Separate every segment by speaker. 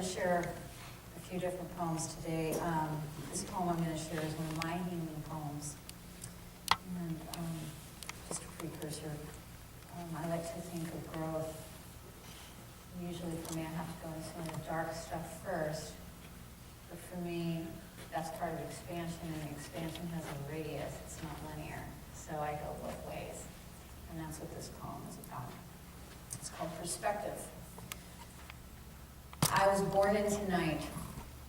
Speaker 1: to share a few different poems today. This poem I'm going to share is one of my healing poems. And just a precursor, I like to think of growth. Usually for me, I have to go into some of the dark stuff first. But for me, that's part of expansion, and expansion has a radius. It's not linear. So I go both ways. And that's what this poem is about. It's called Perspective. I was born into night,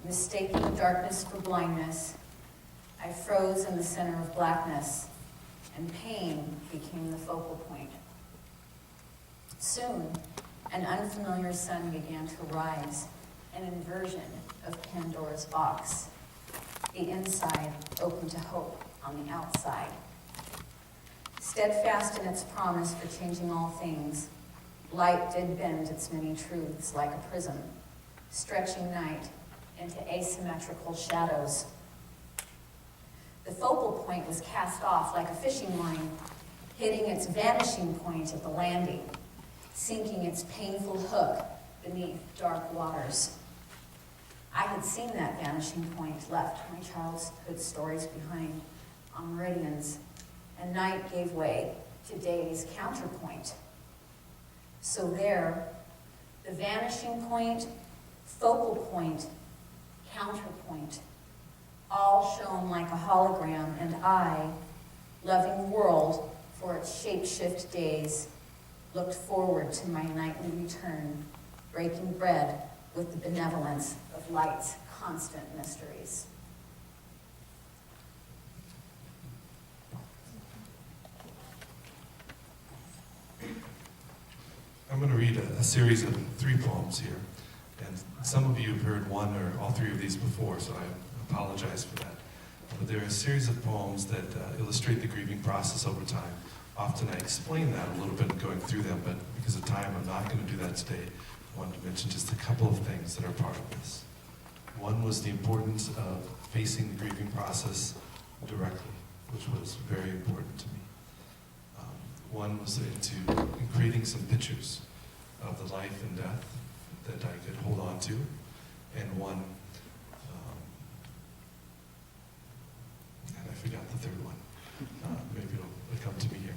Speaker 1: mistaking darkness for blindness. I froze in the center of blackness, and pain became the focal point. Soon, an unfamiliar sun began to rise, an inversion of Pandora's box. The inside opened to hope on the outside. Steadfast in its promise for changing all things, light did bend its many truths like a prism, stretching night into asymmetrical shadows. The focal point was cast off like a fishing line, hitting its vanishing point at the landing, sinking its painful hook beneath dark waters. I had seen that vanishing point, left my childhood stories behind on meridians, and night gave way to day's counterpoint. So there, the vanishing point, focal point, counterpoint, all shone like a hologram, and I, loving the world for its shape-shift days, looked forward to my nightly return, breaking bread with the benevolence of light's constant mysteries.
Speaker 2: I'm going to read a series of 3 poems here, and some of you have heard one or all 3 of these before, so I apologize for that. But there are a series of poems that illustrate the grieving process over time. Often I explain that a little bit going through them, but because of time, I'm not going to do that today. I wanted to mention just a couple of things that are part of this. One was the importance of facing the grieving process directly, which was very important to me. One was into creating some pictures of the life and death that I could hold on to, and one, and I forgot the third one. Maybe it'll come to me here.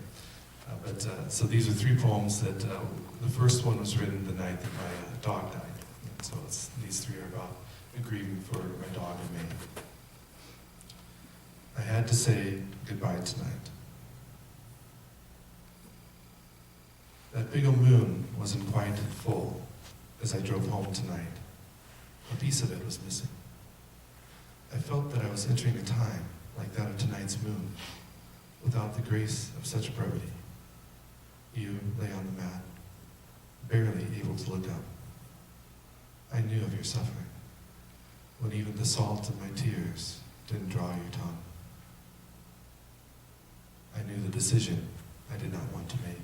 Speaker 2: So these are 3 poems that, the first one was written the night that my dog died. And so these 3 are about grieving for my dog and me. I had to say goodbye tonight. That big old moon wasn't quite full as I drove home tonight. A piece of it was missing. I felt that I was entering a time like that of tonight's moon, without the grace of such brevity. You lay on the mat, barely able to look up. I knew of your suffering, when even the salt of my tears didn't draw your tongue. I knew the decision I did not want to make.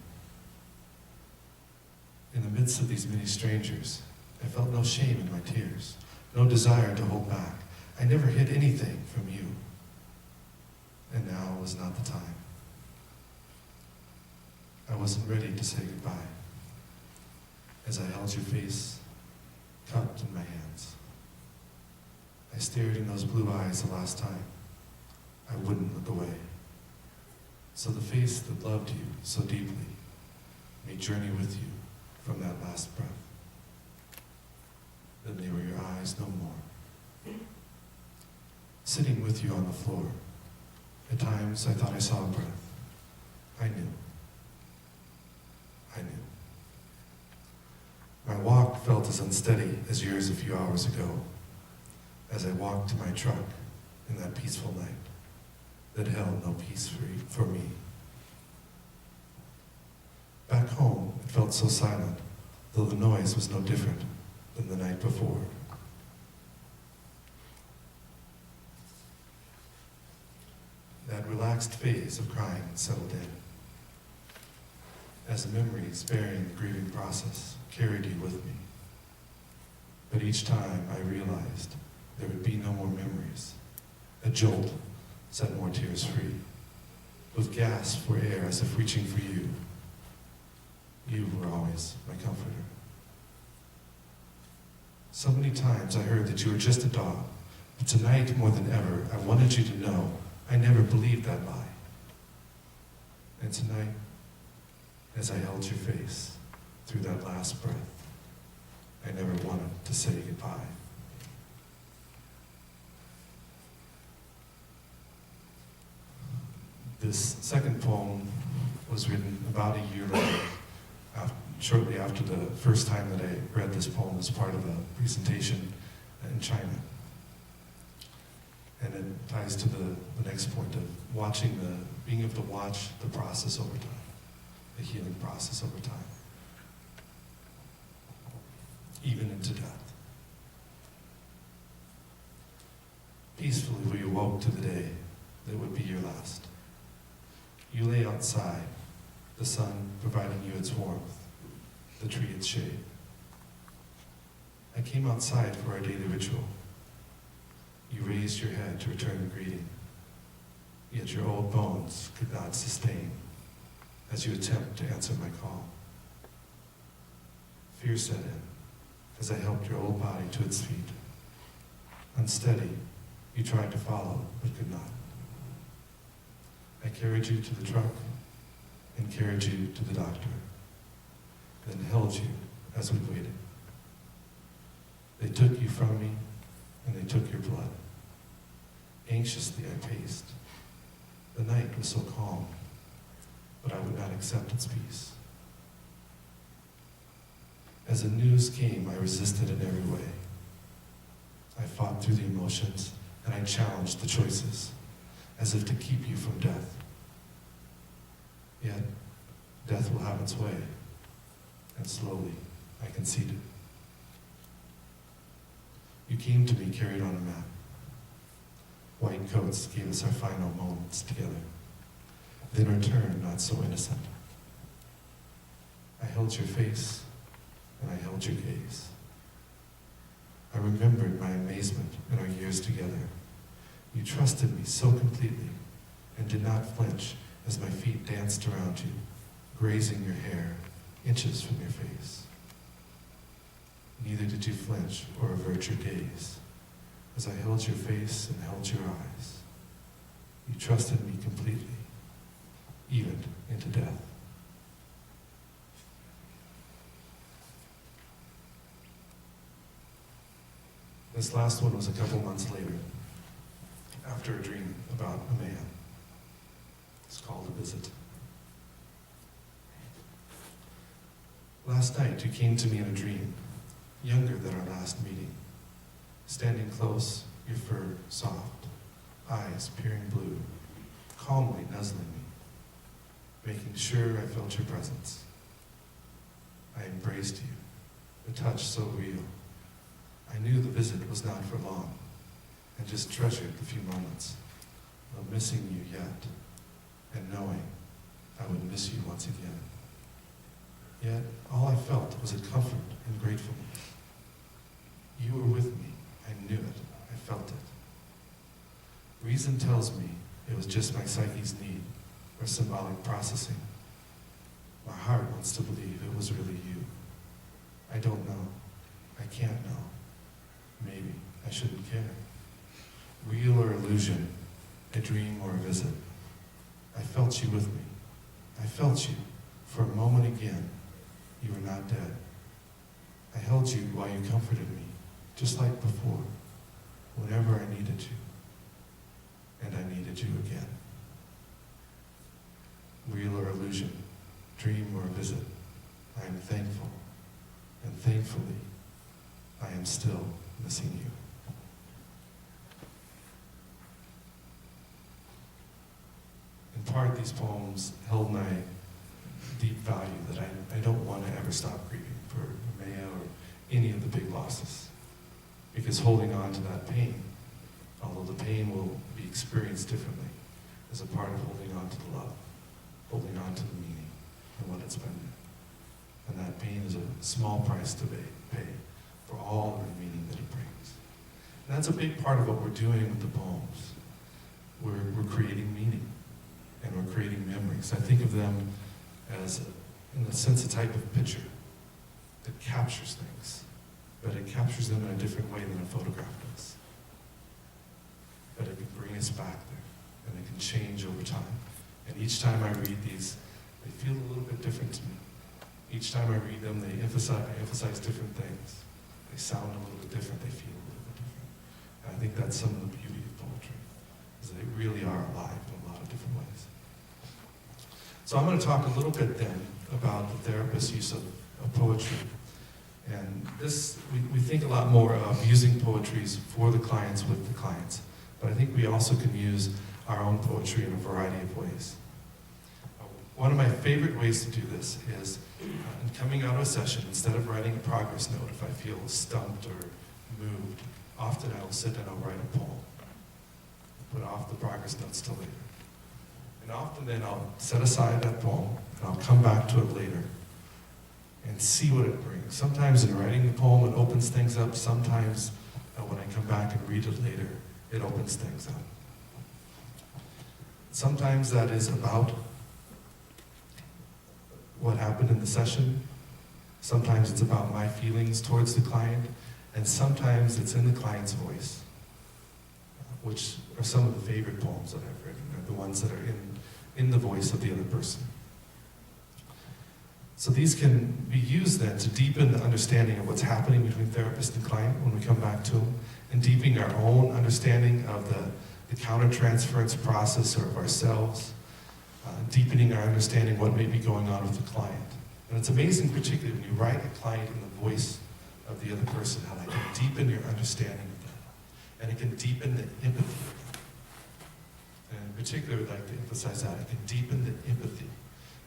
Speaker 2: In the midst of these many strangers, I felt no shame in my tears, no desire to hold back. I never hid anything from you. And now was not the time. I wasn't ready to say goodbye. As I held your face cupped in my hands, I stared in those blue eyes the last time. I wouldn't look away. So the face that loved you so deeply may journey with you from that last breath. Then they were your eyes no more. Sitting with you on the floor, at times I thought I saw a breath. I knew. I knew. My walk felt as unsteady as yours a few hours ago, as I walked to my truck in that peaceful night that held no peace for me. Back home, it felt so silent, though the noise was no different than the night before. That relaxed phase of crying settled in, as memories bearing the grieving process carried you with me. But each time I realized there would be no more memories. A jolt set more tears free, with gasps for air as if reaching for you. You were always my comforter. So many times I heard that you were just a dog, but tonight, more than ever, I wanted you to know I never believed that lie. And tonight, as I held your face through that last breath, I never wanted to say goodbye. This second poem was written about a year later, shortly after the first time that I read this poem as part of a presentation in China. And it ties to the next point of being able to watch the process over time, the healing process over time, even into death. Peacefully we awoke to the day that would be your last. You lay outside, the sun providing you its warmth, the tree its shade. I came outside for our daily ritual. You raised your head to return the greeting, yet your old bones could not sustain as you attempt to answer my call. Fear set in as I helped your old body to its feet. Unsteady, you tried to follow, but could not. I carried you to the truck and carried you to the doctor, then held you as we waited. They took you from me, and they took your blood. Anxiously I paced. The night was so calm, but I would not accept its peace. As the news came, I resisted in every way. I fought through the emotions, and I challenged the choices, as if to keep you from death. Yet, death will have its way, and slowly I conceded. You came to me carried on a mat. White coats gave us our final moments together, then our turn not so innocent. I held your face, and I held your gaze. I remembered my amazement in our years together. You trusted me so completely and did not flinch as my feet danced around you, grazing your hair inches from your face. Neither did you flinch or avert your gaze as I held your face and held your eyes. You trusted me completely, even into death. This last one was a couple months later, after a dream about a man. It's called A Visit. Last night you came to me in a dream, younger than our last meeting. Standing close, your fur soft, eyes peering blue, calmly nuzzling me, making sure I felt your presence. I embraced you, the touch so real. I knew the visit was not for long, and just treasured the few moments of missing you yet, and knowing I would miss you once again. Yet, all I felt was a comfort and gratefulness. You were with me. I knew it. I felt it. Reason tells me it was just my psyche's need or symbolic processing. My heart wants to believe it was really you. I don't know. I can't know. Maybe I shouldn't care. Real or illusion, a dream or a visit. I felt you with me. I felt you. For a moment again, you were not dead. I held you while you comforted me, just like before, whenever I needed you. And I needed you again. Real or illusion, dream or visit, I am thankful. And thankfully, I am still missing you. In part, these poems held my deep value that I don't want to ever stop grieving for Maya or any of the big losses. Because holding on to that pain, although the pain will be experienced differently, is a part of holding on to the love, holding on to the meaning and what it's been. And that pain is a small price to pay for all of the meaning that it brings. And that's a big part of what we're doing with the poems. We're creating meaning, and we're creating memories. I think of them as, in a sense, a type of picture that captures things but it captures them in a different way than a photograph does. But it can bring us back there, and it can change over time. And each time I read these, they feel a little bit different to me. Each time I read them, I emphasize different things. They sound a little bit different, they feel a little bit different. And I think that's some of the beauty of poetry, is that they really are alive in a lot of different ways. So I'm going to talk a little bit then about the therapist's use of poetry. And this, we think a lot more of using poetries for the clients with the clients. But I think we also can use our own poetry in a variety of ways. One of my favorite ways to do this is, in coming out of a session, instead of writing a progress note, if I feel stumped or moved, often I will sit and I'll write a poem. Put off the progress notes till later. And often then I'll set aside that poem and I'll come back to it later and see what it brings. Sometimes in writing the poem it opens things up, sometimes when I come back and read it later, it opens things up. Sometimes that is about what happened in the session. Sometimes it's about my feelings towards the client, and sometimes it's in the client's voice, which are some of the favorite poems that I've written, are the ones that are in the voice of the other person. So these can be used then to deepen the understanding of what's happening between therapist and client when we come back to them, and deepening our own understanding of the countertransference process or of ourselves, deepening our understanding what may be going on with the client. And it's amazing, particularly when you write a client in the voice of the other person, how that can deepen your understanding of them. And it can deepen the empathy. And in particular, I'd like to emphasize that. It can deepen the empathy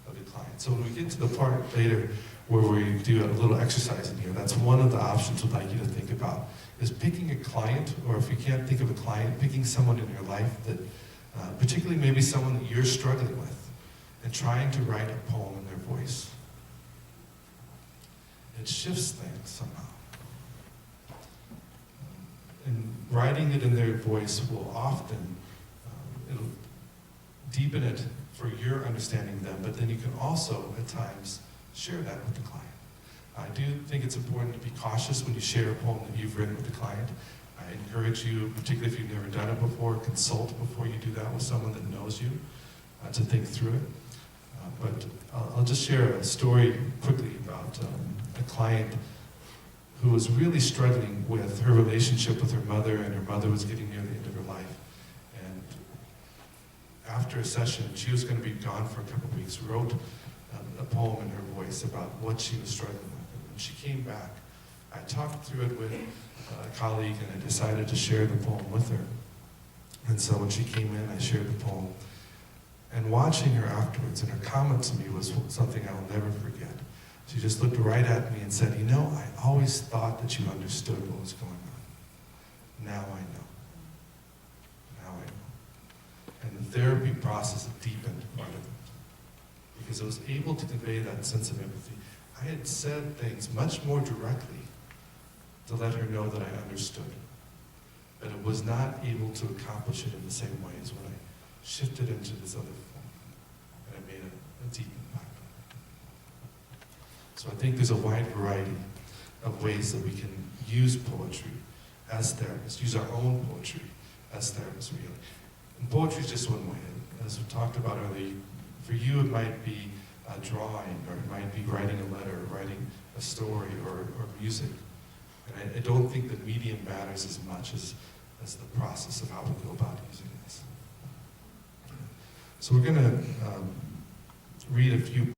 Speaker 2: of the client. So when we get to the part later where we do a little exercise in here, that's one of the options we'd like you to think about, is picking a client, or if you can't think of a client, picking someone in your life that, particularly maybe someone that you're struggling with, and trying to write a poem in their voice. It shifts things somehow. And writing it in their voice will often, it'll deepen it for your understanding them, but then you can also, at times, share that with the client. I do think it's important to be cautious when you share a poem that you've written with the client. I encourage you, particularly if you've never done it before, consult before you do that with someone that knows you, to think through it. But I'll just share a story quickly about a client who was really struggling with her relationship with her mother, and her mother was getting near the end of her life. And after a session, she was going to be gone for a couple of weeks, wrote a poem in her voice about what she was struggling with. And when she came back, I talked through it with a colleague, and I decided to share the poem with her. And so when she came in, I shared the poem. And watching her afterwards, and her comment to me was something I will never forget. She just looked right at me and said, "You know, I always thought that you understood what was going on. Now I know. Now I know." And the therapy process deepened part of it, because I was able to convey that sense of empathy. I had said things much more directly to let her know that I understood, but it was not able to accomplish it in the same way as when I shifted into this other form, and I made a deep impact on it. So I think there's a wide variety of ways that we can use poetry as therapists, use our own poetry as therapists, really. And poetry is just one way. As we talked about earlier, for you it might be drawing, or it might be writing a letter, or writing a story, or music. And I don't think the medium matters as much as the process of how we go about using this. So we're going to read a few